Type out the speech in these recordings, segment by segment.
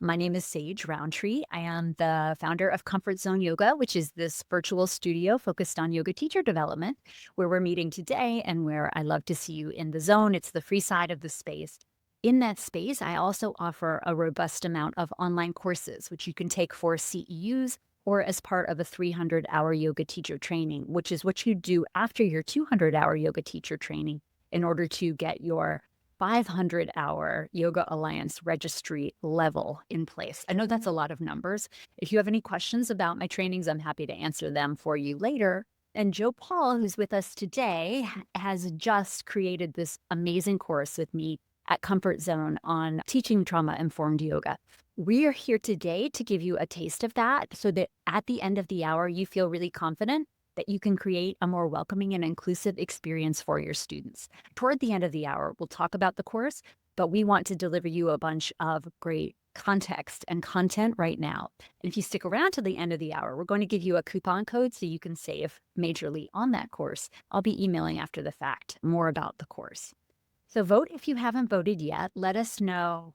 My name is Sage Rountree. I am the founder of Comfort Zone Yoga, which is this virtual studio focused on yoga teacher development, where we're meeting today and where I love to see you in the zone. It's the free side of the space. In that space, I also offer a robust amount of online courses, which you can take for CEUs or as part of a 300-hour yoga teacher training, which is what you do after your 200-hour yoga teacher training in order to get your 500-hour Yoga Alliance registry level in place. I know that's a lot of numbers. If you have any questions about my trainings, I'm happy to answer them for you later. And Joe-Paul, who's with us today, has just created this amazing course with me at Comfort Zone on teaching trauma-informed yoga. We are here today to give you a taste of that so that at the end of the hour, you feel really confident that you can create a more welcoming and inclusive experience for your students. Toward the end of the hour, we'll talk about the course, but we want to deliver you a bunch of great context and content right now. And if you stick around to the end of the hour, we're going to give you a coupon code so you can save majorly on that course. I'll be emailing after the fact more about the course. So vote if you haven't voted yet. Let us know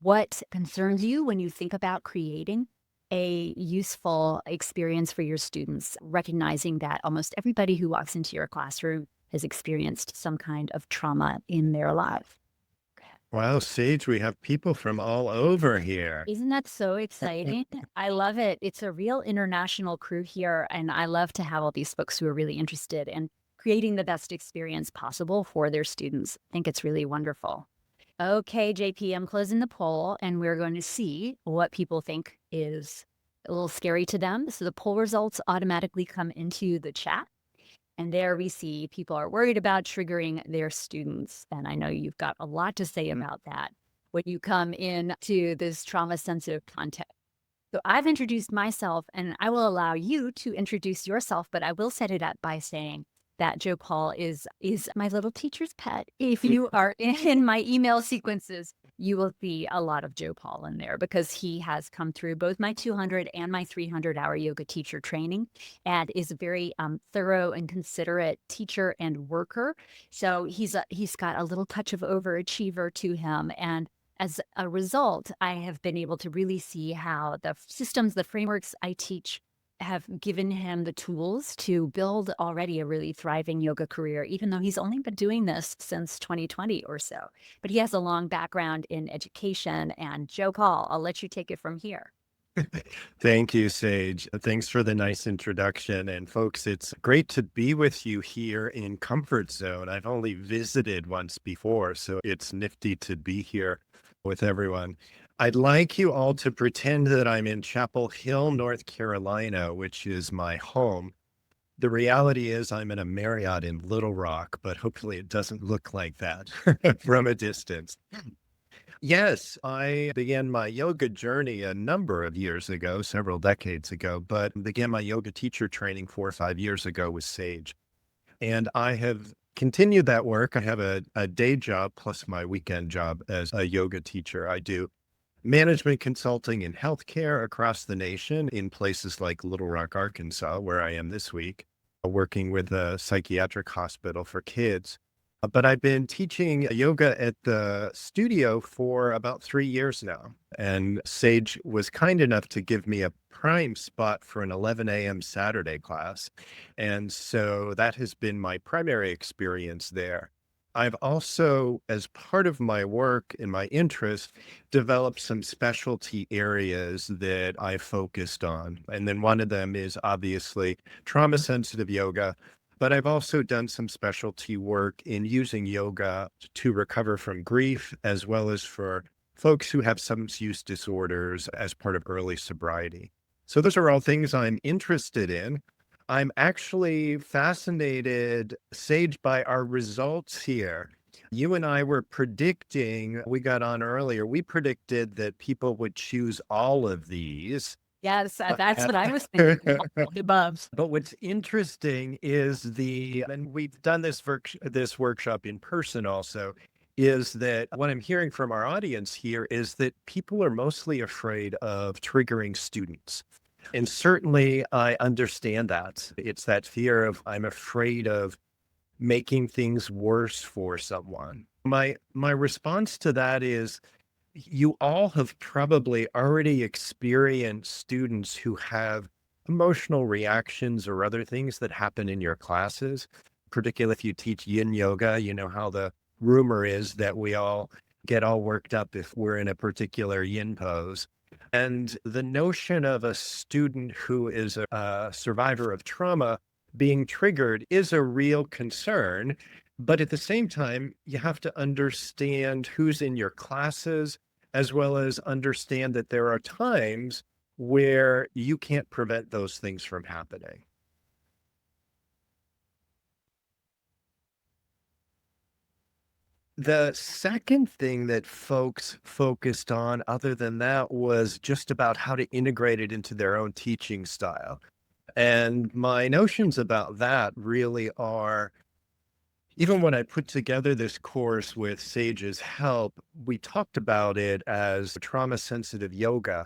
what concerns you when you think about creating a useful experience for your students, recognizing that almost everybody who walks into your classroom has experienced some kind of trauma in their life. Wow, Sage, we have people from all over here. Isn't that so exciting? I love it. It's a real international crew here, and I love to have all these folks who are really interested in creating the best experience possible for their students. I think it's really wonderful. Okay, JP, I'm closing the poll, and we're going to see what people think is a little scary to them. So the poll results automatically come into the chat. And there we see people are worried about triggering their students. And I know you've got a lot to say about that when you come into this trauma sensitive context. So I've introduced myself, and I will allow you to introduce yourself, but I will set it up by saying that Joe-Paul is my little teacher's pet. If you are in my email sequences, you will see a lot of Joe-Paul in there because he has come through both my 200 and my 300-hour yoga teacher training and is a very thorough and considerate teacher and worker. So he's got a little touch of overachiever to him, and as a result, I have been able to really see how the systems, the frameworks I teach have given him the tools to build already a really thriving yoga career, even though he's only been doing this since 2020 or so. But he has a long background in education. And Joe Paul, I'll let you take it from here. Thank you, Sage. Thanks for the nice introduction. And folks, it's great to be with you here in Comfort Zone. I've only visited once before, so it's nifty to be here with everyone. I'd like you all to pretend that I'm in Chapel Hill, North Carolina, which is my home. The reality is I'm in a Marriott in Little Rock, but hopefully it doesn't look like that from a distance. Yes, I began my yoga journey a number of years ago, several decades ago, but began my yoga teacher training 4 or 5 years ago with Sage. And I have continued that work. I have a day job plus my weekend job as a yoga teacher. I do management consulting in healthcare across the nation in places like Little Rock, Arkansas, where I am this week, working with a psychiatric hospital for kids. But I've been teaching yoga at the studio for about 3 years now. And Sage was kind enough to give me a prime spot for an 11 a.m. Saturday class. And so that has been my primary experience there. I've also, as part of my work and my interest, developed some specialty areas that I focused on. And then one of them is obviously trauma sensitive yoga. But I've also done some specialty work in using yoga to recover from grief, as well as for folks who have substance use disorders as part of early sobriety. So those are all things I'm interested in. I'm actually fascinated, Sage, by our results here. You and I were predicting, we got on earlier, we predicted that people would choose all of these. Yes, that's what I was thinking. All the above. But what's interesting is and we've done this workshop in person also, is that what I'm hearing from our audience here is that people are mostly afraid of triggering students. And certainly I understand that. It's that fear of I'm afraid of making things worse for someone. My response to that is You all have probably already experienced students who have emotional reactions or other things that happen in your classes, particularly if you teach yin yoga. You know how the rumor is that we all get all worked up if we're in a particular yin pose. And the notion of a student who is a survivor of trauma being triggered is a real concern. But at the same time, you have to understand who's in your classes, as well as understand that there are times where you can't prevent those things from happening. The second thing that folks focused on, other than that, was just about how to integrate it into their own teaching style. And my notions about that really are, even when I put together this course with Sage's help, we talked about it as trauma sensitive yoga.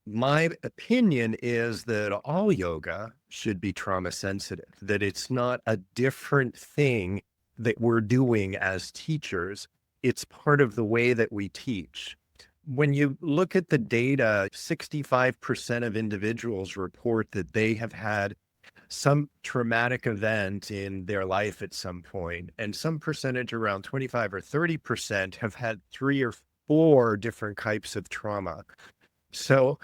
My opinion is that all yoga should be trauma sensitive, that it's not a different thing that we're doing as teachers. It's part of the way that we teach. When you look at the data, 65% of individuals report that they have had some traumatic event in their life at some point, and some percentage, around 25 or 30%, have had 3 or 4 different types of trauma. So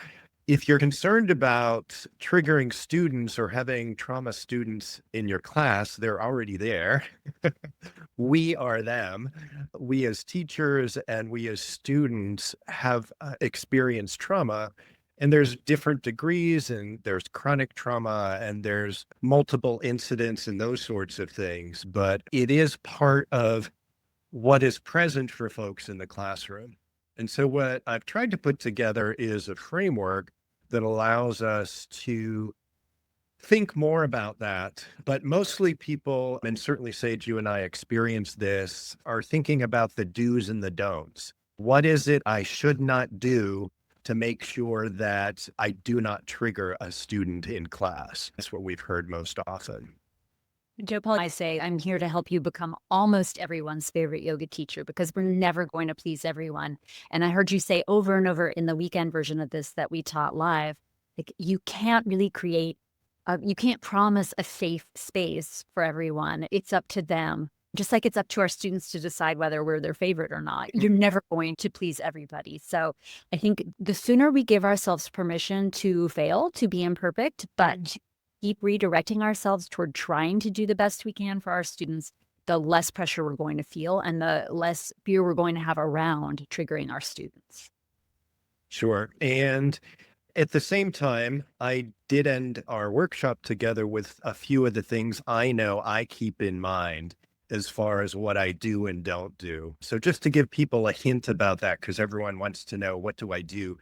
if you're concerned about triggering students or having trauma students in your class, they're already there. We are them. We as teachers and we as students have experienced trauma, and there's different degrees, and there's chronic trauma, and there's multiple incidents and those sorts of things. But it is part of what is present for folks in the classroom. And so, what I've tried to put together is a framework that allows us to think more about that. But mostly people, and certainly Sage, you and I experienced this, are thinking about the do's and the don'ts. What is it I should not do to make sure that I do not trigger a student in class? That's what we've heard most often. Joe-Paul, I say, I'm here to help you become almost everyone's favorite yoga teacher because we're never going to please everyone. And I heard you say over and over in the weekend version of this that we taught live, like you can't really you can't promise a safe space for everyone. It's up to them. Just like it's up to our students to decide whether we're their favorite or not. You're never going to please everybody. So I think the sooner we give ourselves permission to fail, to be imperfect, but keep redirecting ourselves toward trying to do the best we can for our students, the less pressure we're going to feel and the less fear we're going to have around triggering our students. Sure. And at the same time, I did end our workshop together with a few of the things I know I keep in mind as far as what I do and don't do. So just to give people a hint about that, because everyone wants to know, what do I do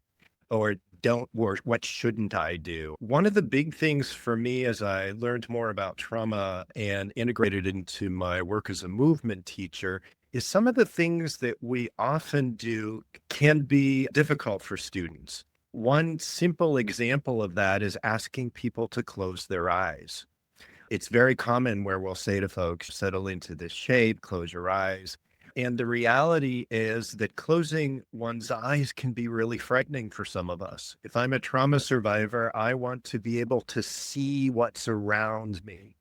or don't, or what shouldn't I do? One of the big things for me as I learned more about trauma and integrated into my work as a movement teacher is some of the things that we often do can be difficult for students. One simple example of that is asking people to close their eyes. It's very common where we'll say to folks, settle into this shape, close your eyes. And the reality is that closing one's eyes can be really frightening for some of us. If I'm a trauma survivor, I want to be able to see what's around me.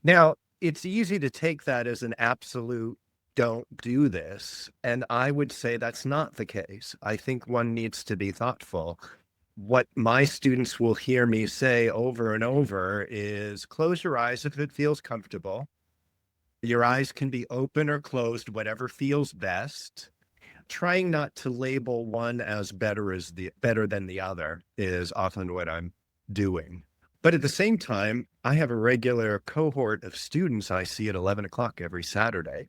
Now, it's easy to take that as an absolute don't do this. And I would say that's not the case. I think one needs to be thoughtful. What my students will hear me say over and over is close your eyes if it feels comfortable. Your eyes can be open or closed, whatever feels best. Trying not to label one as better than the other is often what I'm doing. But at the same time, I have a regular cohort of students I see at 11 o'clock every Saturday.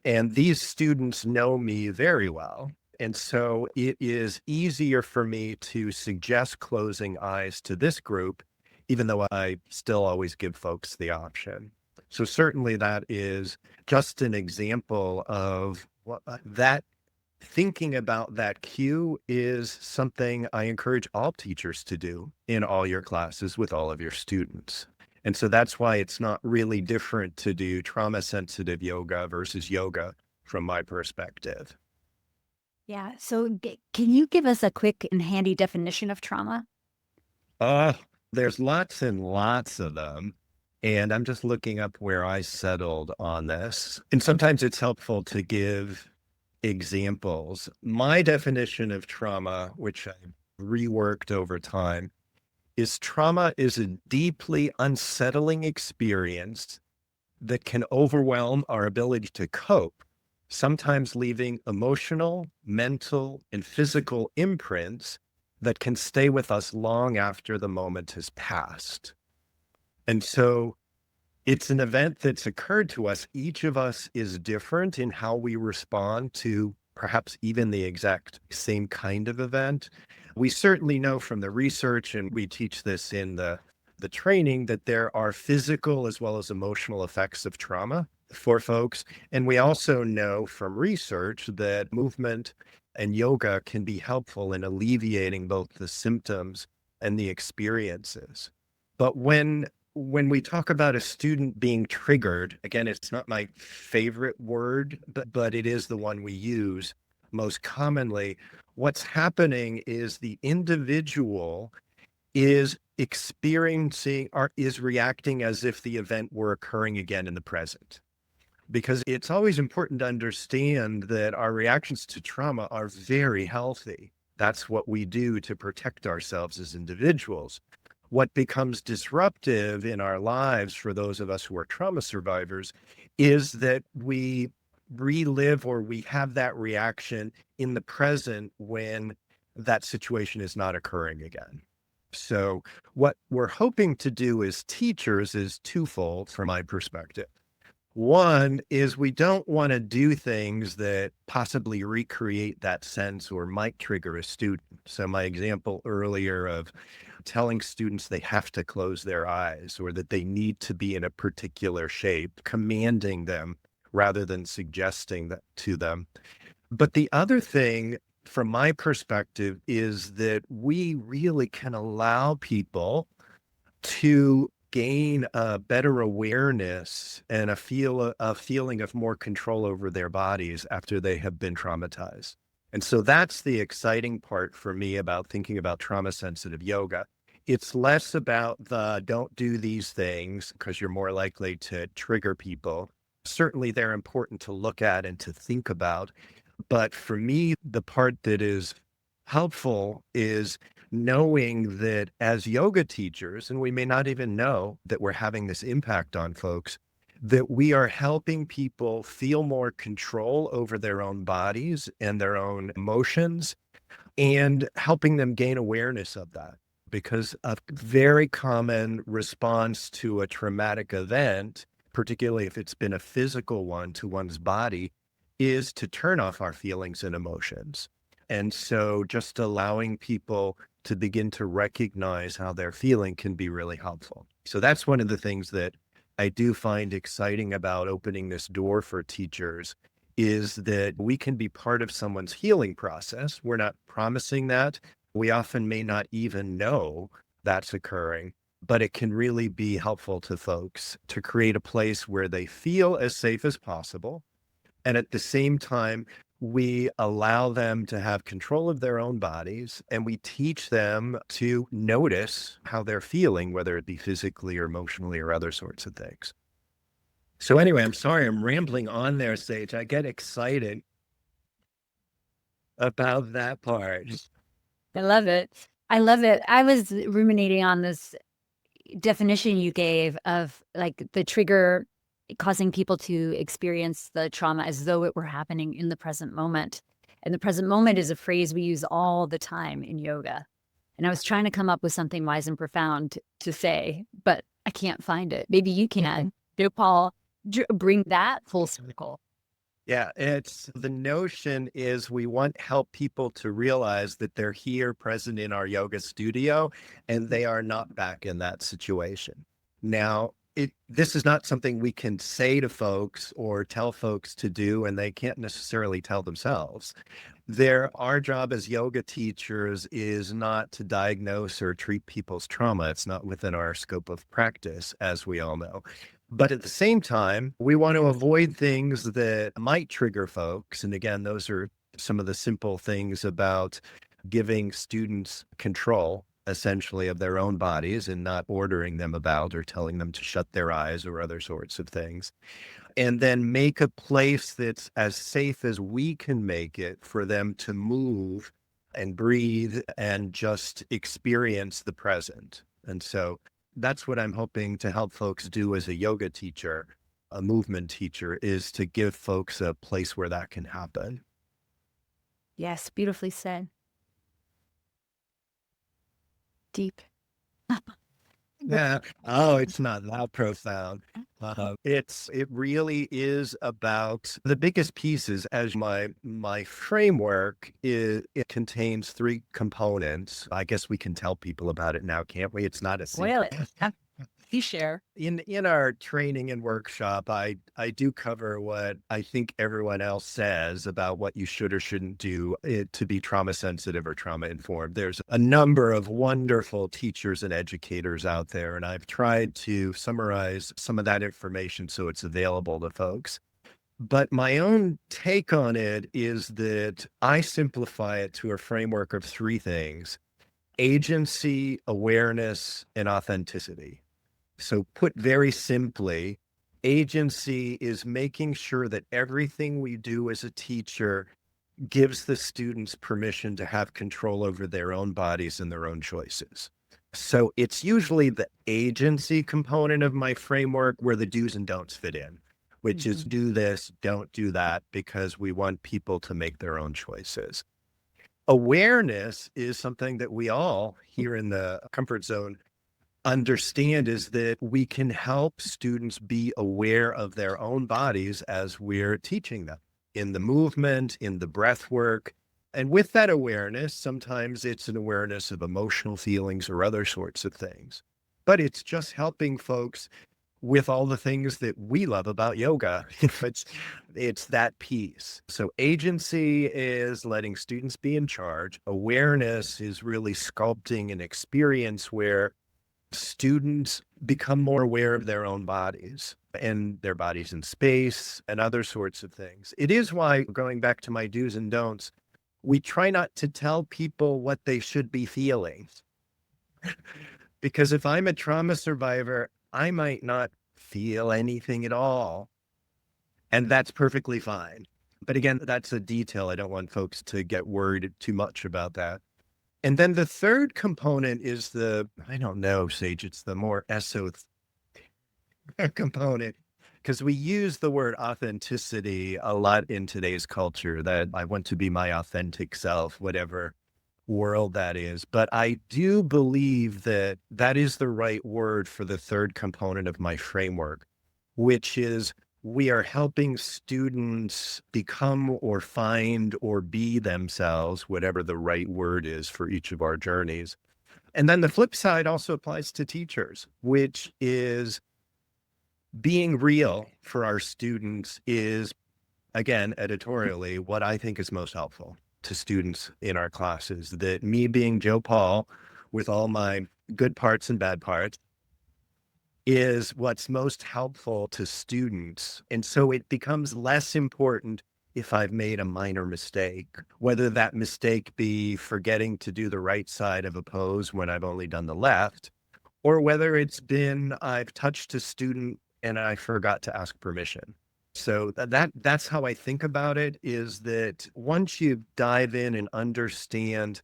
And these students know me very well. And so it is easier for me to suggest closing eyes to this group, even though I still always give folks the option. So certainly that is just an example of what that thinking about that cue is something I encourage all teachers to do in all your classes with all of your students. And so that's why it's not really different to do trauma sensitive yoga versus yoga from my perspective. Yeah. So, can you give us a quick and handy definition of trauma? Uh, there's lots and lots of them. And I'm just looking up where I settled on this. And sometimes it's helpful to give examples. My definition of trauma, which I've reworked over time, is trauma is a deeply unsettling experience that can overwhelm our ability to cope, sometimes leaving emotional, mental, and physical imprints that can stay with us long after the moment has passed. And so it's an event that's occurred to us. Each of us is different in how we respond to perhaps even the exact same kind of event. We certainly know from the research, and we teach this in the training, that there are physical as well as emotional effects of trauma for folks. And we also know from research that movement and yoga can be helpful in alleviating both the symptoms and the experiences. But when we talk about a student being triggered, again, it's not my favorite word, but it is the one we use most commonly. What's happening is the individual is experiencing or is reacting as if the event were occurring again in the present. Because it's always important to understand that our reactions to trauma are very healthy. That's what we do to protect ourselves as individuals. What becomes disruptive in our lives for those of us who are trauma survivors is that we relive or we have that reaction in the present when that situation is not occurring again. So, what we're hoping to do as teachers is twofold from my perspective. One is we don't want to do things that possibly recreate that sense or might trigger a student. So, my example earlier of telling students they have to close their eyes or that they need to be in a particular shape, commanding them rather than suggesting that to them. But the other thing, from my perspective, is that we really can allow people to gain a better awareness and a feeling of more control over their bodies after they have been traumatized. And so that's the exciting part for me about thinking about trauma sensitive yoga. It's less about the don't do these things because you're more likely to trigger people. Certainly, they're important to look at and to think about. But for me, the part that is helpful is knowing that as yoga teachers, and we may not even know that we're having this impact on folks, that we are helping people feel more control over their own bodies and their own emotions and helping them gain awareness of that. Because a very common response to a traumatic event, particularly if it's been a physical one to one's body, is to turn off our feelings and emotions. And so just allowing people to begin to recognize how they're feeling can be really helpful. So that's one of the things that I do find exciting about opening this door for teachers is that we can be part of someone's healing process. We're not promising that. We often may not even know that's occurring, but it can really be helpful to folks to create a place where they feel as safe as possible. And at the same time, we allow them to have control of their own bodies and we teach them to notice how they're feeling, whether it be physically or emotionally or other sorts of things. So, anyway, I'm sorry I'm rambling on there, Sage. I get excited about that part. I love it. I love it. I was ruminating on this definition you gave of like the trigger causing people to experience the trauma as though it were happening in the present moment. And the present moment is a phrase we use all the time in yoga. And I was trying to come up with something wise and profound to say, but I can't find it. Maybe you can. Joe-Paul, bring that full circle. Yeah, it's the notion is we want help people to realize that they're here present in our yoga studio and they are not back in that situation. Now, this is not something we can say to folks or tell folks to do, and they can't necessarily tell themselves. Our job as yoga teachers is not to diagnose or treat people's trauma. It's not within our scope of practice, as we all know. But at the same time, we want to avoid things that might trigger folks. And again, those are some of the simple things about giving students control essentially of their own bodies and not ordering them about or telling them to shut their eyes or other sorts of things. And then make a place that's as safe as we can make it for them to move and breathe and just experience the present. And so that's what I'm hoping to help folks do as a yoga teacher, a movement teacher, is to give folks a place where that can happen. Yes, beautifully said. Deep. Yeah. Oh, it's not that profound. It really is about the biggest pieces as my framework is it contains three components. I guess we can tell people about it now, can't we? It's not a Spoil secret. it. Please share. In our training and workshop, I do cover what I think everyone else says about what you should or shouldn't do to be trauma sensitive or trauma informed. There's a number of wonderful teachers and educators out there, and I've tried to summarize some of that information so it's available to folks. But my own take on it is that I simplify it to a framework of three things: agency, awareness, and authenticity. So, put very simply, agency is making sure that everything we do as a teacher gives the students permission to have control over their own bodies and their own choices. So, it's usually the agency component of my framework where the do's and don'ts fit in, which is Mhm. do this, don't do that, because we want people to make their own choices. Awareness is something that we all here in the comfort zone understand, is that we can help students be aware of their own bodies as we're teaching them in the movement, in the breath work. And with that awareness, sometimes it's an awareness of emotional feelings or other sorts of things. But it's just helping folks with all the things that we love about yoga. It's that piece. So agency is letting students be in charge. Awareness is really sculpting an experience where students become more aware of their own bodies and their bodies in space and other sorts of things. It is why, going back to my do's and don'ts, we try not to tell people what they should be feeling. Because if I'm a trauma survivor, I might not feel anything at all. And that's perfectly fine. But again, that's a detail. I don't want folks to get worried too much about that. And then the third component is I don't know, Sage, it's the more esoteric component, because we use the word authenticity a lot in today's culture, that I want to be my authentic self, whatever world that is. But I do believe that that is the right word for the third component of my framework, which is we are helping students become or find or be themselves, whatever the right word is for each of our journeys. And then the flip side also applies to teachers, which is being real for our students is, again, editorially, what I think is most helpful to students in our classes. That me being Joe Paul with all my good parts and bad parts is what's most helpful to students. And so it becomes less important if I've made a minor mistake, whether that mistake be forgetting to do the right side of a pose when I've only done the left, or whether it's been I've touched a student and I forgot to ask permission. So that's how I think about it, is that once you dive in and understand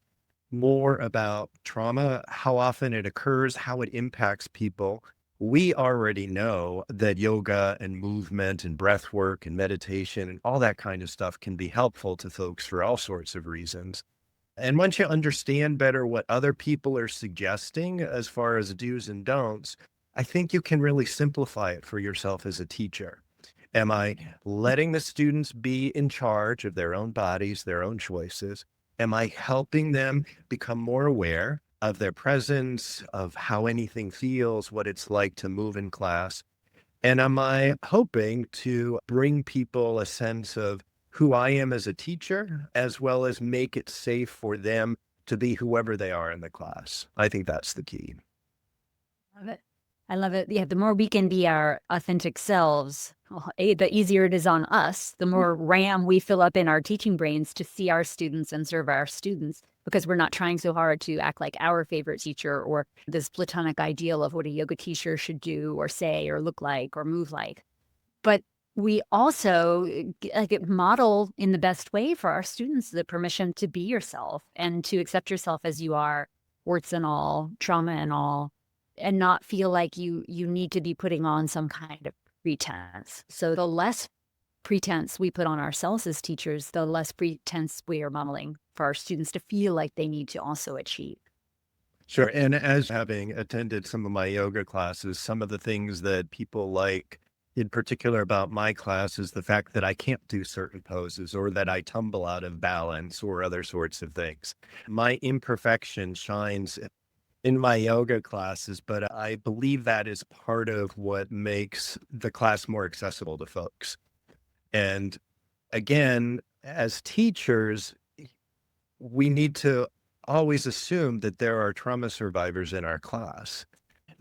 more about trauma, how often it occurs, how it impacts people, we already know that yoga and movement and breath work and meditation and all that kind of stuff can be helpful to folks for all sorts of reasons. And once you understand better what other people are suggesting as far as do's and don'ts, I think you can really simplify it for yourself as a teacher. Am I letting the students be in charge of their own bodies, their own choices? Am I helping them become more aware of their presence, of how anything feels, what it's like to move in class? And am I hoping to bring people a sense of who I am as a teacher, as well as make it safe for them to be whoever they are in the class? I think that's the key. Love it. I love it. Yeah, the more we can be our authentic selves, Well, the easier it is on us, the more RAM we fill up in our teaching brains to see our students and serve our students, because we're not trying so hard to act like our favorite teacher or this platonic ideal of what a yoga teacher should do or say or look like or move like. But we also model in the best way for our students the permission to be yourself and to accept yourself as you are, warts and all, trauma and all, and not feel like you need to be putting on some kind of pretense. So the less pretense we put on ourselves as teachers, the less pretense we are modeling for our students to feel like they need to also achieve. Sure. And as having attended some of my yoga classes, some of the things that people like in particular about my class is the fact that I can't do certain poses or that I tumble out of balance or other sorts of things. My imperfection shines in my yoga classes, but I believe that is part of what makes the class more accessible to folks. And again, as teachers, we need to always assume that there are trauma survivors in our class.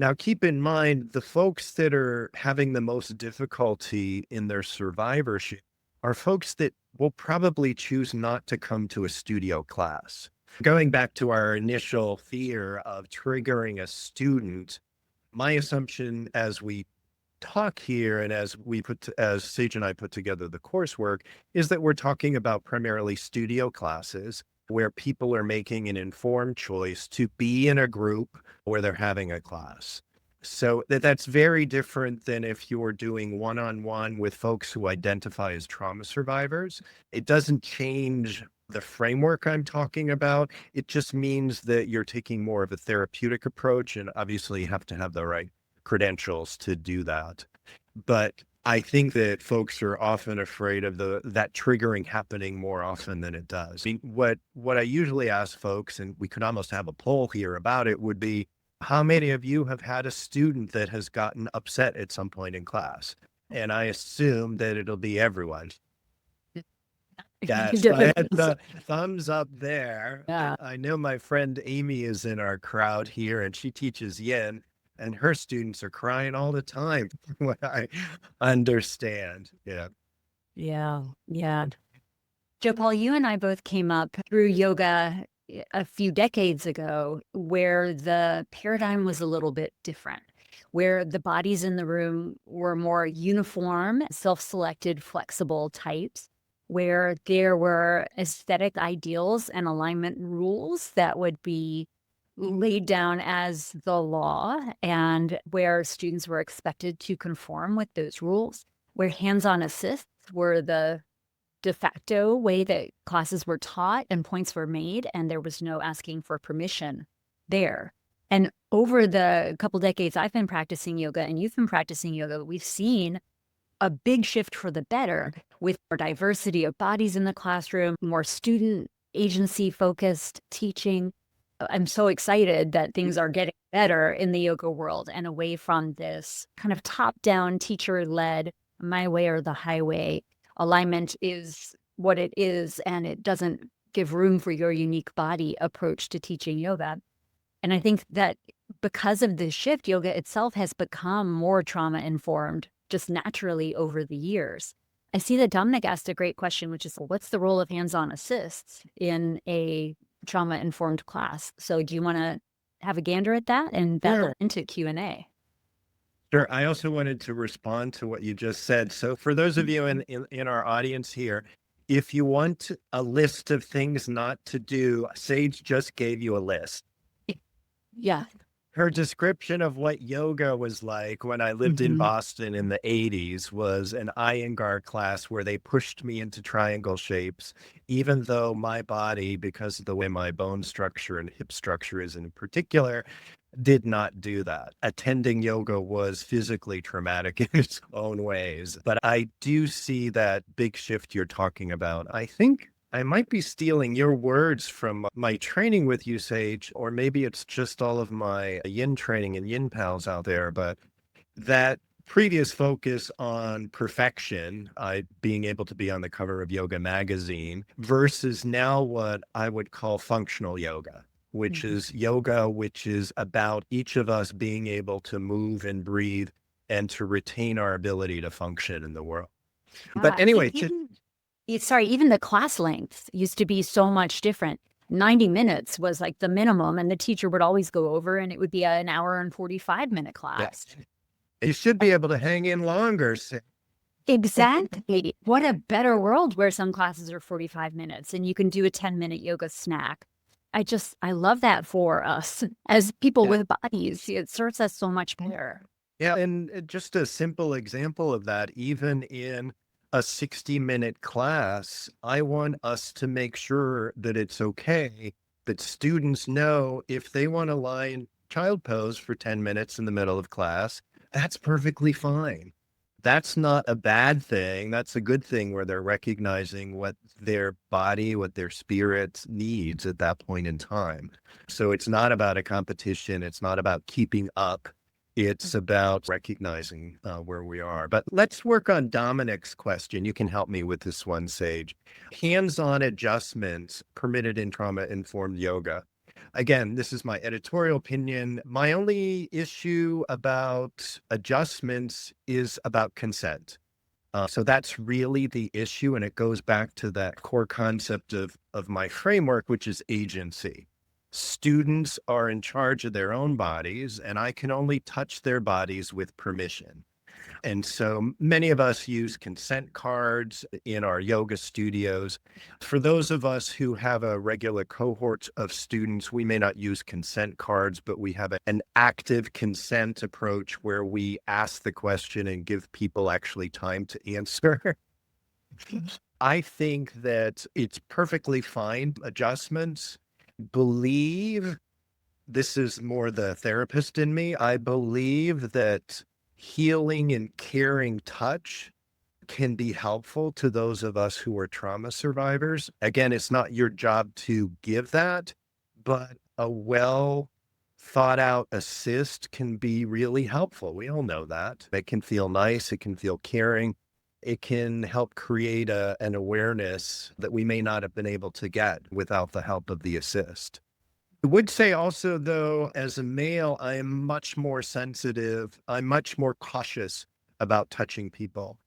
Now, keep in mind the folks that are having the most difficulty in their survivorship are folks that will probably choose not to come to a studio class. Going back to our initial fear of triggering a student, my assumption as we talk here and as Sage and I put together the coursework is that we're talking about primarily studio classes where people are making an informed choice to be in a group where they're having a class. So that's very different than if you're doing one-on-one with folks who identify as trauma survivors. It doesn't change the framework I'm talking about. It just means that you're taking more of a therapeutic approach, and obviously you have to have the right credentials to do that. But I think that folks are often afraid of that triggering happening more often than it does. I mean, what I usually ask folks, and we could almost have a poll here about it, would be, how many of you have had a student that has gotten upset at some point in class? And I assume that it'll be everyone. Yes, I had the thumbs up there. Yeah. I know my friend Amy is in our crowd here, and she teaches yin, and her students are crying all the time, from what I understand. Yeah. Yeah. Yeah. Joe-Paul, you and I both came up through yoga a few decades ago where the paradigm was a little bit different, where the bodies in the room were more uniform, self-selected, flexible types, where there were aesthetic ideals and alignment rules that would be laid down as the law, and where students were expected to conform with those rules, where hands-on assists were the de facto way that classes were taught and points were made, and there was no asking for permission there. And over the couple decades I've been practicing yoga and you've been practicing yoga, we've seen a big shift for the better with more diversity of bodies in the classroom, more student agency focused teaching. I'm so excited that things are getting better in the yoga world and away from this kind of top down teacher led, my way or the highway. Alignment is what it is, and it doesn't give room for your unique body approach to teaching yoga. And I think that because of this shift, yoga itself has become more trauma informed just naturally over the years. I see that Dominic asked a great question, which is, what's the role of hands-on assists in a trauma-informed class? So do you want to have a gander at that? And that'll Sure. into Q&A. Sure. I also wanted to respond to what you just said. So for those of you in our audience here, if you want a list of things not to do, Sage just gave you a list. Yeah. Her description of what yoga was like when I lived in Boston in the 80s was an Iyengar class where they pushed me into triangle shapes, even though my body, because of the way my bone structure and hip structure is in particular, did not do that. Attending yoga was physically traumatic in its own ways, but I do see that big shift you're talking about. I think I might be stealing your words from my training with you, Sage, or maybe it's just all of my yin training and yin pals out there, but that previous focus on perfection, being able to be on the cover of Yoga magazine versus now what I would call functional yoga, which is yoga, which is about each of us being able to move and breathe and to retain our ability to function in the world. But Yeah, anyway, even the class length used to be so much different. 90 minutes was like the minimum, and the teacher would always go over, and it would be an hour and 45-minute yeah, class. you should be able to hang in longer. Exactly. What a better world where some classes are 45 minutes and you can do a 10-minute yoga snack. I love that for us as people Yeah. with bodies. It serves us so much better. Yeah. And just a simple example of that, even in a 60-minute class, I want us to make sure that it's okay that students know if they want to lie in child pose for 10 minutes in the middle of class, that's perfectly fine. That's not a bad thing. That's a good thing where they're recognizing what their body, what their spirit needs at that point in time. So it's not about a competition. It's not about keeping up. It's about recognizing where we are. But let's work on Dominic's question. You can help me with this one, Sage. Hands-on adjustments permitted in trauma-informed yoga. Again, this is my editorial opinion. My only issue about adjustments is about consent. So that's really the issue. And it goes back to that core concept of my framework, which is agency. Students are in charge of their own bodies, and I can only touch their bodies with permission. And so many of us use consent cards in our yoga studios. For those of us who have a regular cohort of students, we may not use consent cards, but we have an active consent approach where we ask the question and give people actually time to answer. I think that it's perfectly fine adjustments. Believe this is more the therapist in me. I believe that healing and caring touch can be helpful to those of us who are trauma survivors. Again, it's not your job to give that, but a well thought out assist can be really helpful. We all know that. It can feel nice, it can feel caring. It can help create an awareness that we may not have been able to get without the help of the assist. I would say also, though, as a male, I am much more sensitive. I'm much more cautious about touching people.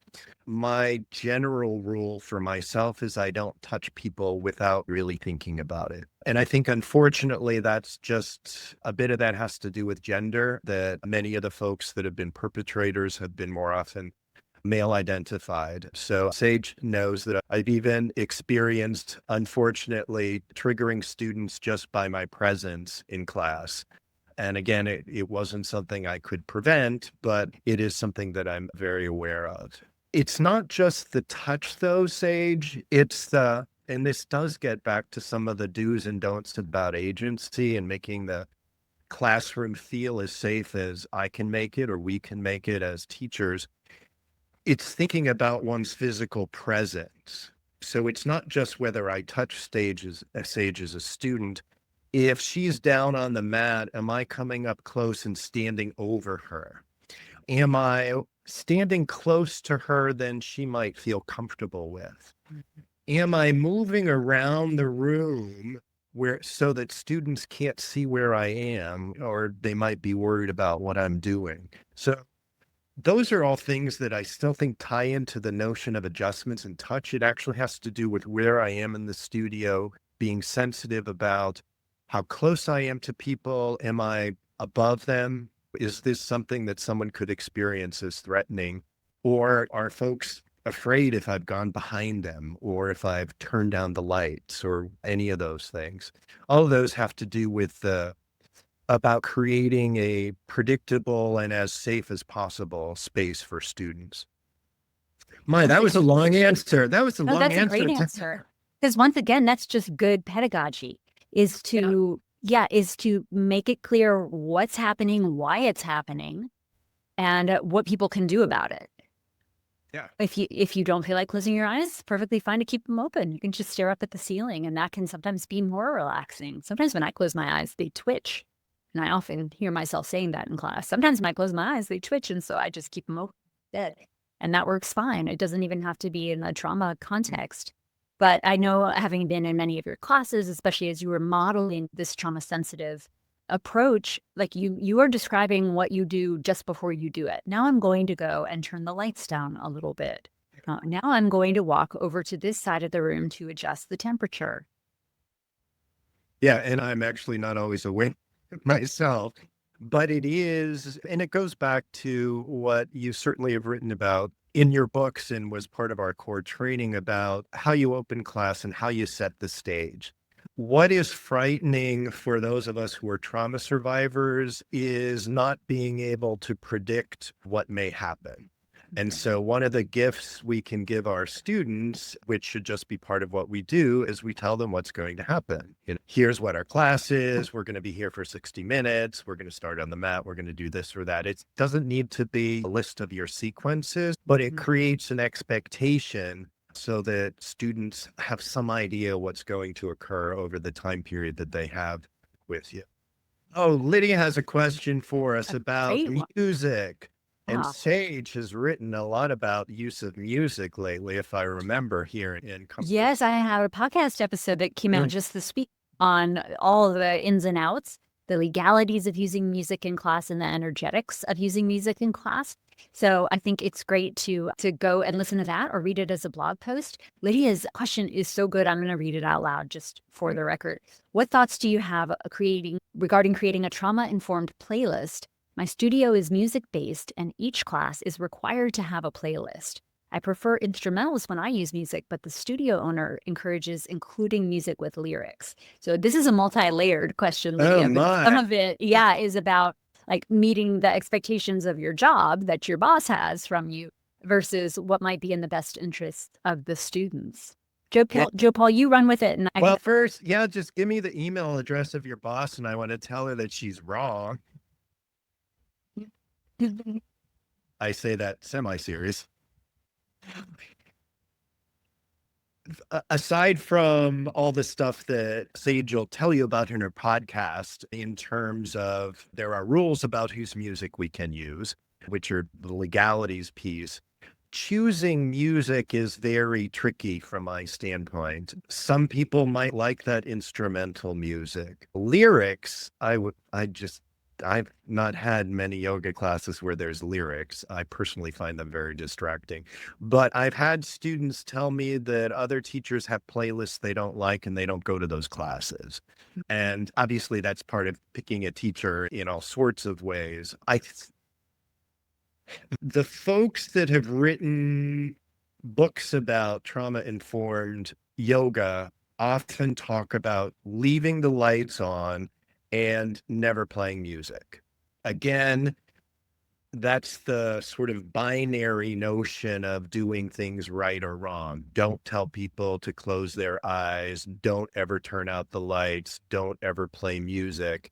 My general rule for myself is I don't touch people without really thinking about it. And I think, unfortunately, that's just a bit of that has to do with gender, that many of the folks that have been perpetrators have been more often male identified. So Sage knows that I've even experienced, unfortunately, triggering students just by my presence in class. And again, it wasn't something I could prevent, but it is something that I'm very aware of. It's not just the touch, though, Sage. And this does get back to some of the do's and don'ts about agency and making the classroom feel as safe as I can make it or we can make it as teachers. It's thinking about one's physical presence. So it's not just whether I touch Sage as a student. If she's down on the mat, am I coming up close and standing over her? Am I standing close to her than she might feel comfortable with? Am I moving around the room where so that students can't see where I am, or they might be worried about what I'm doing? So those are all things that I still think tie into the notion of adjustments and touch. It actually has to do with where I am in the studio, being sensitive about how close I am to people. Am I above them? Is this something that someone could experience as threatening? Or are folks afraid if I've gone behind them or if I've turned down the lights or any of those things? All of those have to do with about creating a predictable and as safe as possible space for students. That was a long answer. That was a No, long that's a answer. great answer. Because once again, that's just good pedagogy is to make it clear what's happening, why it's happening, and what people can do about it. Yeah. If you don't feel like closing your eyes, it's perfectly fine to keep them open. You can just stare up at the ceiling, and that can sometimes be more relaxing. Sometimes when I close my eyes, they twitch. And I often hear myself saying that in class. Sometimes when I close my eyes, they twitch, and so I just keep them open. And that works fine. It doesn't even have to be in a trauma context. But I know, having been in many of your classes, especially as you were modeling this trauma sensitive approach, like you are describing what you do just before you do it. Now I'm going to go and turn the lights down a little bit. Now I'm going to walk over to this side of the room to adjust the temperature. Yeah, and I'm actually not always awake myself, but it is, and it goes back to what you certainly have written about in your books and was part of our core training about how you open class and how you set the stage. What is frightening for those of us who are trauma survivors is not being able to predict what may happen. And so one of the gifts we can give our students, which should just be part of what we do, is we tell them what's going to happen. Here's what our class is. We're going to be here for 60 minutes. We're going to start on the mat. We're going to do this or that. It doesn't need to be a list of your sequences, but it creates an expectation so that students have some idea what's going to occur over the time period that they have with you. Oh, Lydia has a question for us about Great one. music. And Ah. Sage has written a lot about use of music lately, if I remember here in Yes, I have a podcast episode that came out just this week on all the ins and outs, the legalities of using music in class and the energetics of using music in class. So I think it's great to go and listen to that or read it as a blog post. Lydia's question is so good. I'm going to read it out loud just for the record. What thoughts do you have regarding creating a trauma-informed playlist? My studio is music-based, and each class is required to have a playlist. I prefer instrumentals when I use music, but the studio owner encourages including music with lyrics. So this is a multi-layered question, Lydia. But some of it, is about like meeting the expectations of your job that your boss has from you versus what might be in the best interest of the students. Joe-Paul, you run with it. Well, first, just give me the email address of your boss, and I want to tell her that she's wrong. I say that semi-serious. Aside from all the stuff that Sage will tell you about in her podcast, in terms of there are rules about whose music we can use, which are the legalities piece, choosing music is very tricky from my standpoint. Some people might like that instrumental music. Lyrics, I've not had many yoga classes where there's lyrics. I personally find them very distracting. But I've had students tell me that other teachers have playlists they don't like and they don't go to those classes. And obviously that's part of picking a teacher in all sorts of ways. The folks that have written books about trauma-informed yoga often talk about leaving the lights on and never playing music. Again, that's the sort of binary notion of doing things right or wrong. Don't tell people to close their eyes. Don't ever turn out the lights. Don't ever play music.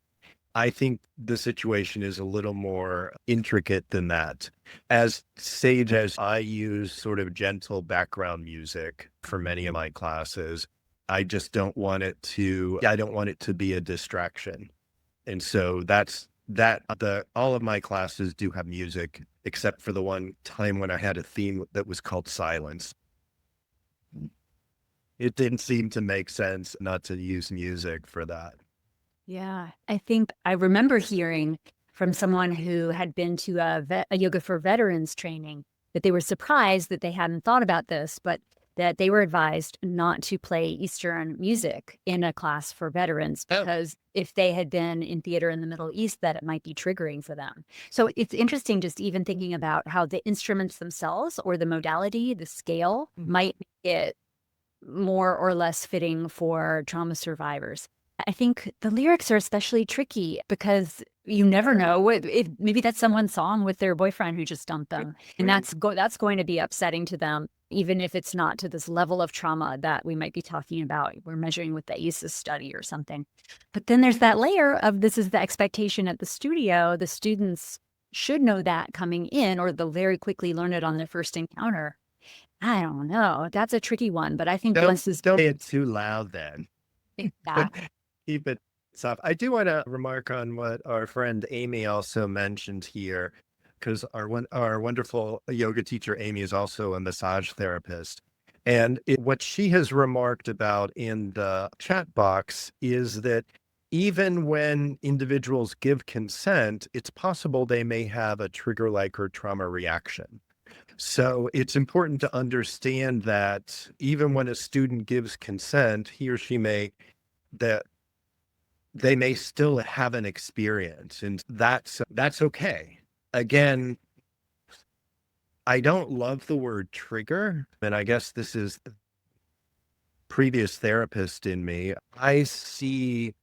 I think the situation is a little more intricate than that. As sage as I use sort of gentle background music for many of my classes, I just don't want it to, I don't want it to be a distraction. And so all of my classes do have music, except for the one time when I had a theme that was called silence. It didn't seem to make sense not to use music for that. Yeah, I think I remember hearing from someone who had been to a yoga for veterans training that they were surprised that they hadn't thought about this, but that they were advised not to play Eastern music in a class for veterans because if they had been in theater in the Middle East, that it might be triggering for them. So it's interesting just even thinking about how the instruments themselves or the modality, the scale might make it more or less fitting for trauma survivors. I think the lyrics are especially tricky because you never know if maybe that's someone's song with their boyfriend who just dumped them, and that's going to be upsetting to them, even if it's not to this level of trauma that we might be talking about. We're measuring with the ACEs study or something. But then there's that layer of this is the expectation at the studio. The students should know that coming in, or they'll very quickly learn it on their first encounter. I don't know. That's a tricky one, but I think don't say it too loud then. Yeah. Keep it soft. I do want to remark on what our friend Amy also mentioned here, because our wonderful yoga teacher Amy is also a massage therapist. And what she has remarked about in the chat box is that even when individuals give consent, it's possible they may have a trigger like or trauma reaction. So it's important to understand that even when a student gives consent, he or she may, that they may still have an experience, and that's okay. Again, I don't love the word trigger, and I guess this is the previous therapist in me. I see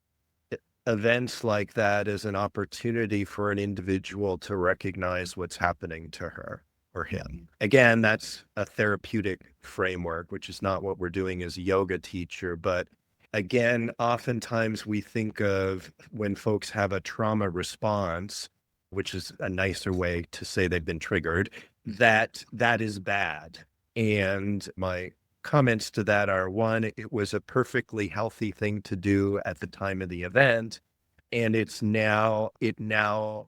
events like that as an opportunity for an individual to recognize what's happening to her or him. Again, that's a therapeutic framework, which is not what we're doing as a yoga teacher. But again, oftentimes we think of when folks have a trauma response, which is a nicer way to say they've been triggered, that that is bad. And my comments to that are: one, it was a perfectly healthy thing to do at the time of the event. And it now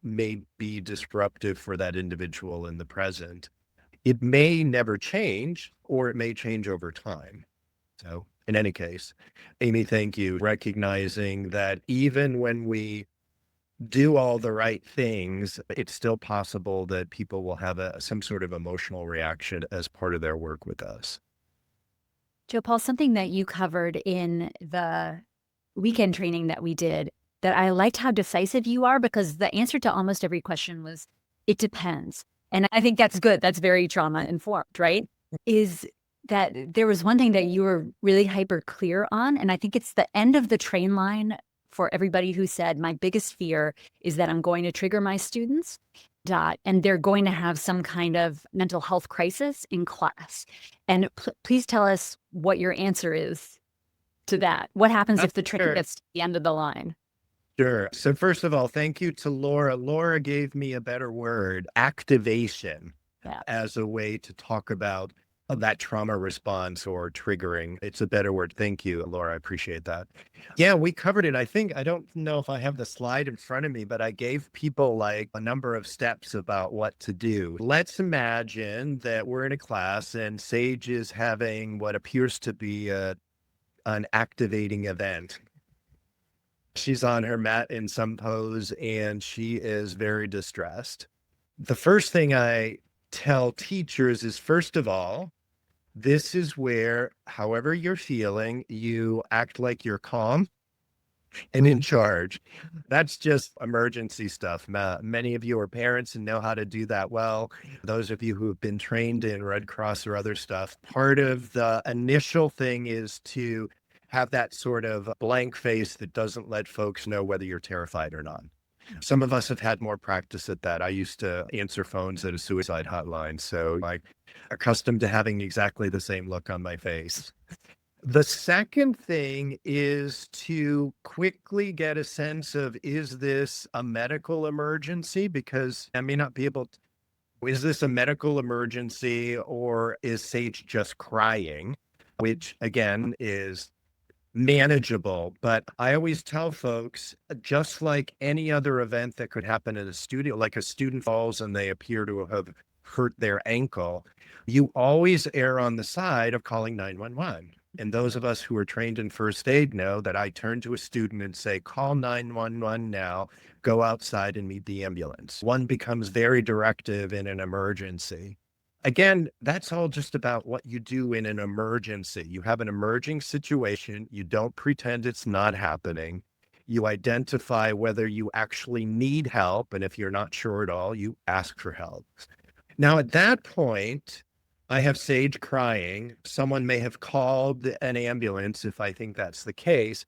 may be disruptive for that individual in the present. It may never change, or it may change over time. So in any case, Amy, thank you. Recognizing that even when we do all the right things, it's still possible that people will have some sort of emotional reaction as part of their work with us. Joe-Paul, something that you covered in the weekend training that we did that I liked how decisive you are, because the answer to almost every question was, it depends. And I think that's good. That's very trauma informed, right? Is that there was one thing that you were really hyper clear on. And I think it's the end of the train line for everybody who said, my biggest fear is that I'm going to trigger my students, and they're going to have some kind of mental health crisis in class. And please tell us what your answer is to that. What happens if the train Sure. gets to the end of the line? Sure. So first of all, thank you to Laura. Laura gave me a better word, activation, Yeah. as a way to talk about that trauma response or triggering. It's a better word. Thank you, Laura. I appreciate that. Yeah, we covered it. I don't know if I have the slide in front of me, but I gave people like a number of steps about what to do. Let's imagine that we're in a class and Sage is having what appears to be an activating event. She's on her mat in some pose and she is very distressed. The first thing I tell teachers is, first of all, this is where, however you're feeling, you act like you're calm and in charge. That's just emergency stuff. Many of you are parents and know how to do that well. Those of you who have been trained in Red Cross or other stuff, part of the initial thing is to have that sort of blank face that doesn't let folks know whether you're terrified or not. Some of us have had more practice at that. I used to answer phones at a suicide hotline, so I'm accustomed to having exactly the same look on my face. The second thing is to quickly get a sense of, is this a medical emergency? Because I may not be able to, is this a medical emergency or is Sage just crying? Which again is manageable. But I always tell folks, just like any other event that could happen in a studio, like a student falls and they appear to have hurt their ankle, you always err on the side of calling 911. And those of us who are trained in first aid know that I turn to a student and say, call 911 now, go outside and meet the ambulance. One becomes very directive in an emergency. Again, that's all just about what you do in an emergency. You have an emerging situation. You don't pretend it's not happening. You identify whether you actually need help. And if you're not sure at all, you ask for help. Now, at that point, I have Sage crying. Someone may have called an ambulance if I think that's the case.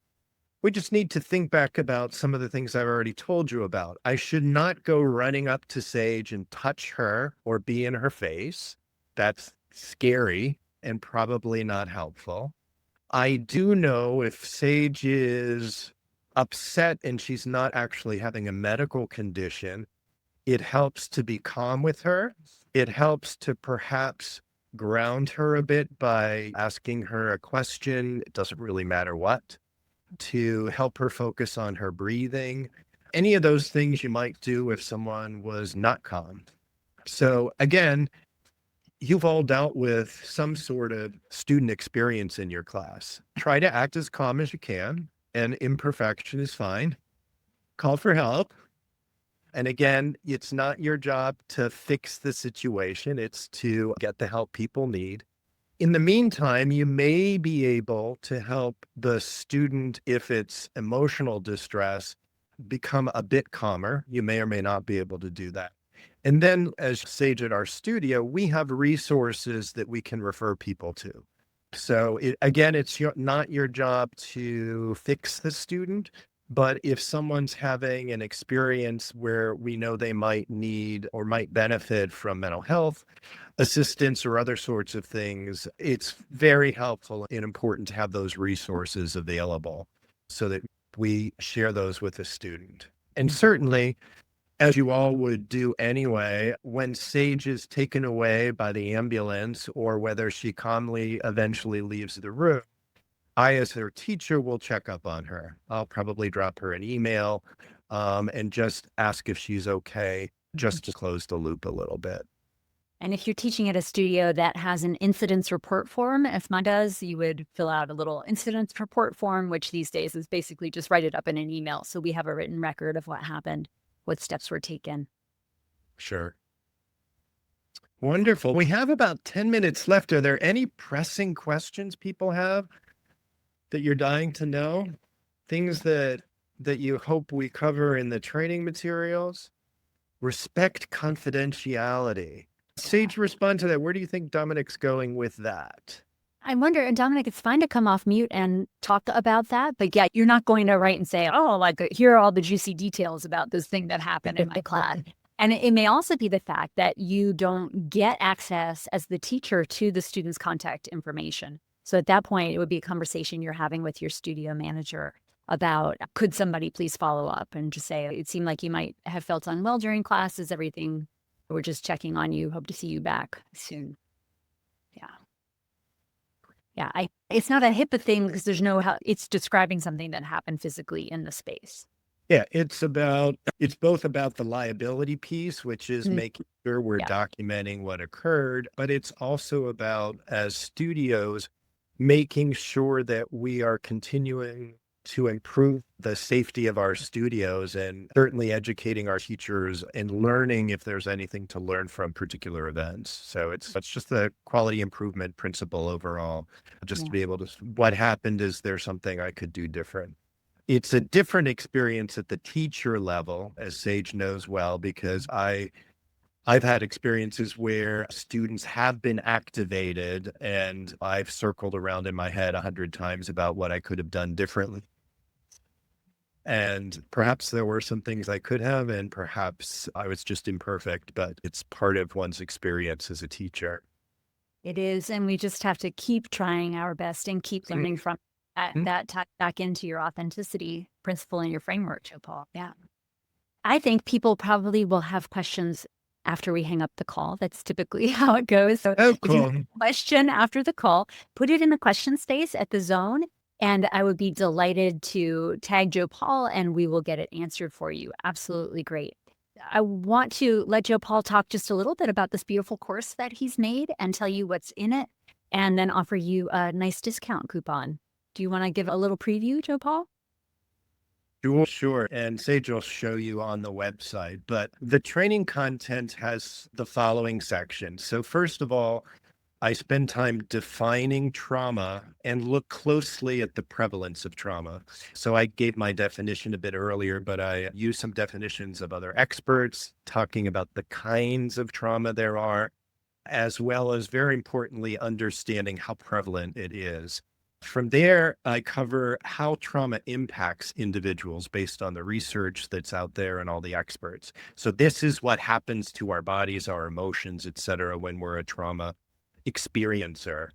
We just need to think back about some of the things I've already told you about. I should not go running up to Sage and touch her or be in her face. That's scary and probably not helpful. I do know if Sage is upset and she's not actually having a medical condition, it helps to be calm with her. It helps to perhaps ground her a bit by asking her a question. It doesn't really matter what, to help her focus on her breathing, any of those things you might do if someone was not calm. So again, you've all dealt with some sort of student experience in your class. Try to act as calm as you can. and imperfection is fine. Call for help. And again, it's not your job to fix the situation. It's to get the help people need. In the meantime, you may be able to help the student, if it's emotional distress, become a bit calmer. You may or may not be able to do that. And then, as Sage at our studio, we have resources that we can refer people to. So again, it's not your job to fix the student, but if someone's having an experience where we know they might need or might benefit from mental health assistance or other sorts of things, it's very helpful and important to have those resources available so that we share those with the student. And certainly, as you all would do anyway, when Sage is taken away by the ambulance or whether she calmly eventually leaves the room, I, as her teacher, will check up on her. I'll probably drop her an email and just ask if she's okay, just to close the loop a little bit. And if you're teaching at a studio that has an incidents report form, if mine does, you would fill out a little incidents report form, which these days is basically just write it up in an email. So we have a written record of what happened, what steps were taken. Sure. Wonderful. We have about 10 minutes left. Are there any pressing questions people have that you're dying to know? Things that you hope we cover in the training materials? Respect confidentiality. Sage, respond to that. Where do you think Dominic's going with that? I wonder, and Dominic, it's fine to come off mute and talk about that, but yeah, you're not going to write and say, oh, like, here are all the juicy details about this thing that happened in my class. And it may also be the fact that you don't get access as the teacher to the student's contact information. So at that point, it would be a conversation you're having with your studio manager about, could somebody please follow up and just say, it seemed like you might have felt unwell during class. Is everything, we're just checking on you. Hope to see you back soon. Yeah. Yeah, it's not a HIPAA thing because there's no how it's describing something that happened physically in the space. Yeah, it's both about the liability piece, which is making sure we're documenting what occurred, but it's also about, as studios, making sure that we are continuing to improve the safety of our studios and certainly educating our teachers and learning if there's anything to learn from particular events. So it's just the quality improvement principle overall, just to be able to, what happened? Is there something I could do different? It's a different experience at the teacher level, as Sage knows well, because I've had experiences where students have been activated and I've circled around in my head 100 times about what I could have done differently. And perhaps there were some things I could have, and perhaps I was just imperfect, but it's part of one's experience as a teacher. It is, and we just have to keep trying our best and keep learning from that tie back into your authenticity principle and your framework, Joe-Paul. Yeah. I think people probably will have questions after we hang up the call. That's typically how it goes. So Oh, if you have a question after the call, put it in the question space at the zone, and I would be delighted to tag Joe-Paul and we will get it answered for you. Absolutely great. I want to let Joe-Paul talk just a little bit about this beautiful course that he's made and tell you what's in it, and then offer you a nice discount coupon. Do you want to give a little preview, Joe-Paul? Sure. And Sage will show you on the website, but the training content has the following section. So first of all, I spend time defining trauma and look closely at the prevalence of trauma. So I gave my definition a bit earlier, but I use some definitions of other experts talking about the kinds of trauma there are, as well as, very importantly, understanding how prevalent it is. From there, I cover how trauma impacts individuals based on the research that's out there and all the experts. So this is what happens to our bodies, our emotions, et cetera, when we're a trauma experiencer.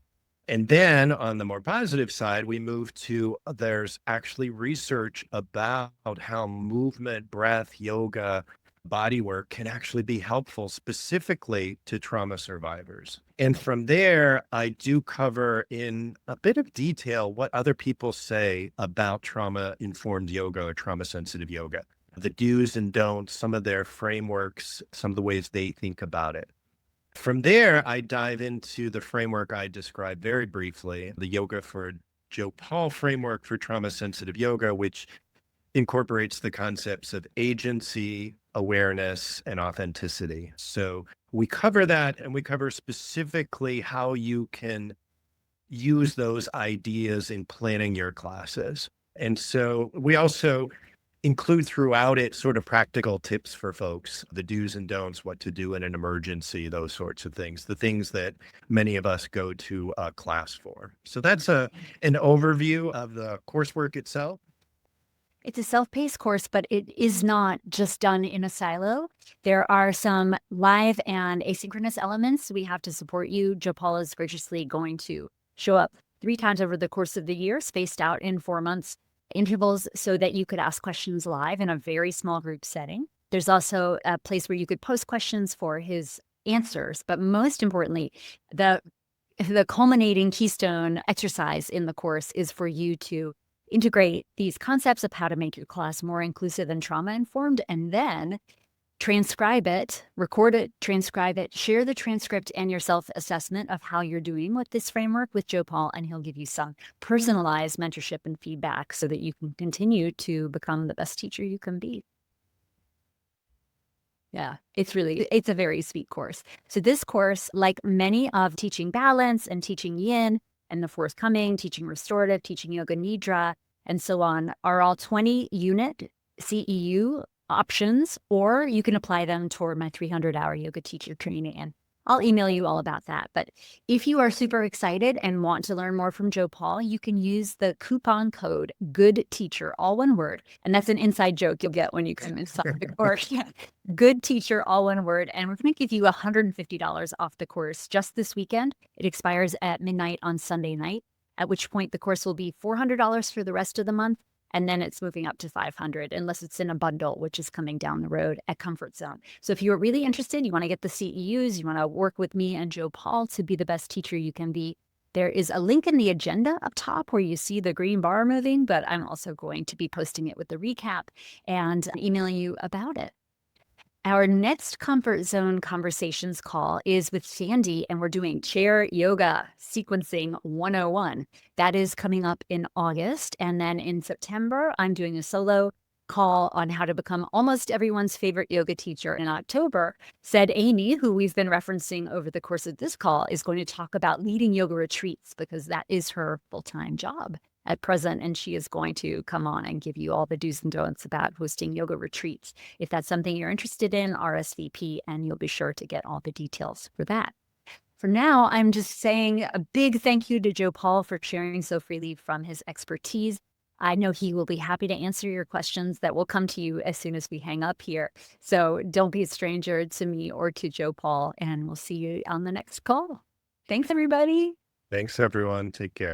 And then on the more positive side, we move to, there's actually research about how movement, breath, yoga, body work can actually be helpful specifically to trauma survivors. And from there, I do cover in a bit of detail what other people say about trauma-informed yoga or trauma-sensitive yoga, the do's and don'ts, some of their frameworks, some of the ways they think about it. From there, I dive into the framework I described very briefly, the yoga for Joe-Paul framework for trauma-sensitive yoga, which incorporates the concepts of agency, awareness, and authenticity. So we cover that, and we cover specifically how you can use those ideas in planning your classes. And so we also include throughout it sort of practical tips for folks, the do's and don'ts, what to do in an emergency, those sorts of things, the things that many of us go to a class for. So that's an overview of the coursework itself. It's a self-paced course, but it is not just done in a silo. There are some live and asynchronous elements. We have to support you. Joe-Paul is graciously going to show up 3 times over the course of the year, spaced out in 4 months intervals so that you could ask questions live in a very small group setting. There's also a place where you could post questions for his answers. But most importantly, the culminating keystone exercise in the course is for you to integrate these concepts of how to make your class more inclusive and trauma-informed, and then transcribe it, record it, transcribe it, share the transcript and your self-assessment of how you're doing with this framework with Joe-Paul, and he'll give you some personalized mentorship and feedback so that you can continue to become the best teacher you can be. Yeah, it's a very sweet course. So this course, like many of Teaching Balance and Teaching Yin and the forthcoming Teaching Restorative, Teaching Yoga Nidra, and so on, are all 20-unit CEU options, or you can apply them toward my 300-hour yoga teacher training. And I'll email you all about that. But if you are super excited and want to learn more from Joe-Paul, you can use the coupon code Good Teacher, all one word. And that's an inside joke you'll get when you come inside the course. Yeah. Good Teacher, all one word. And we're going to give you $150 off the course just this weekend. It expires at midnight on Sunday night, at which point the course will be $400 for the rest of the month. And then it's moving up to $500 unless it's in a bundle, which is coming down the road at Comfort Zone. So if you're really interested, you want to get the CEUs, you want to work with me and Joe-Paul to be the best teacher you can be, there is a link in the agenda up top where you see the green bar moving, but I'm also going to be posting it with the recap and emailing you about it. Our next Comfort Zone Conversations call is with Sandy, and we're doing Chair Yoga Sequencing 101. That is coming up in August. And then in September, I'm doing a solo call on how to become almost everyone's favorite yoga teacher. In October, said Amy, who we've been referencing over the course of this call, is going to talk about leading yoga retreats because that is her full-time job at present, and she is going to come on and give you all the do's and don'ts about hosting yoga retreats. If that's something you're interested in, RSVP, and you'll be sure to get all the details for that. For now, I'm just saying a big thank you to Joe-Paul for sharing so freely from his expertise. I know he will be happy to answer your questions that will come to you as soon as we hang up here. So don't be a stranger to me or to Joe-Paul, and we'll see you on the next call. Thanks, everybody. Thanks, everyone. Take care.